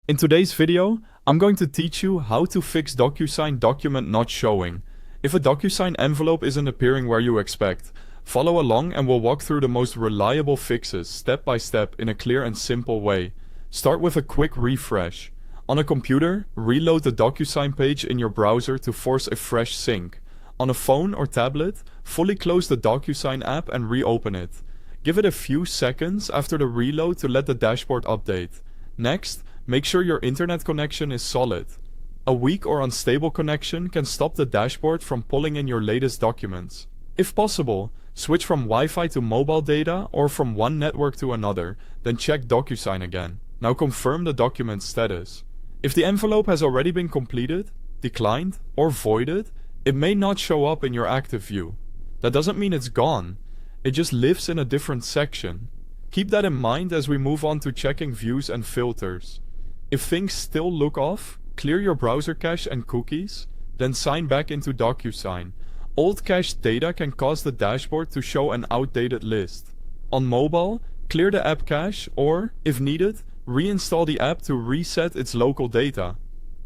In today's video, I'm going to teach you how to fix DocuSign document not showing. If a DocuSign envelope isn't appearing where you expect, follow along and we'll walk through the most reliable fixes step by step in a clear and simple way. Start with a quick refresh. On a computer, reload the DocuSign page in your browser to force a fresh sync. On a phone or tablet, fully close the DocuSign app and reopen it. Give it a few seconds after the reload to let the dashboard update. Next, make sure your internet connection is solid. A weak or unstable connection can stop the dashboard from pulling in your latest documents. If possible, switch from Wi-Fi to mobile data or from one network to another, then check DocuSign again. Now confirm the document status. If the envelope has already been completed, declined, or voided, it may not show up in your active view. That doesn't mean it's gone. It just lives in a different section. Keep that in mind as we move on to checking views and filters. If things still look off, clear your browser cache and cookies, then sign back into DocuSign. Old cached data can cause the dashboard to show an outdated list. On mobile, clear the app cache or, if needed, reinstall the app to reset its local data.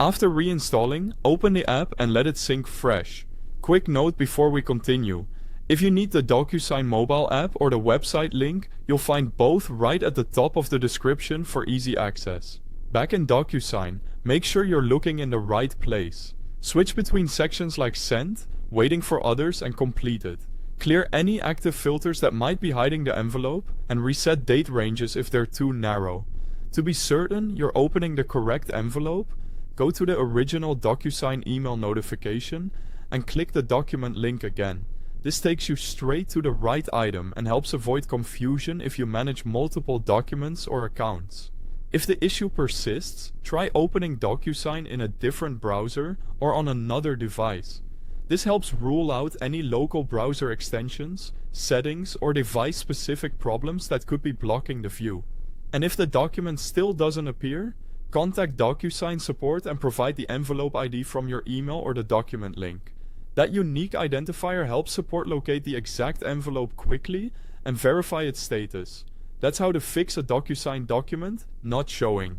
After reinstalling, open the app and let it sync fresh. Quick note before we continue. If you need the DocuSign mobile app or the website link, you'll find both right at the top of the description for easy access. Back in DocuSign, make sure you're looking in the right place. Switch between sections like Sent, Waiting for Others, and Completed. Clear any active filters that might be hiding the envelope, and reset date ranges if they're too narrow. To be certain you're opening the correct envelope, go to the original DocuSign email notification and click the document link again. This takes you straight to the right item and helps avoid confusion if you manage multiple documents or accounts. If the issue persists, try opening DocuSign in a different browser or on another device. This helps rule out any local browser extensions, settings, or device-specific problems that could be blocking the view. And if the document still doesn't appear, contact DocuSign support and provide the envelope ID from your email or the document link. That unique identifier helps support locate the exact envelope quickly and verify its status. That's how to fix a DocuSign document not showing.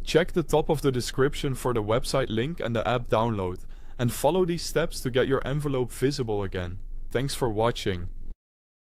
Check the top of the description for the website link and the app download, and follow these steps to get your envelope visible again. Thanks for watching.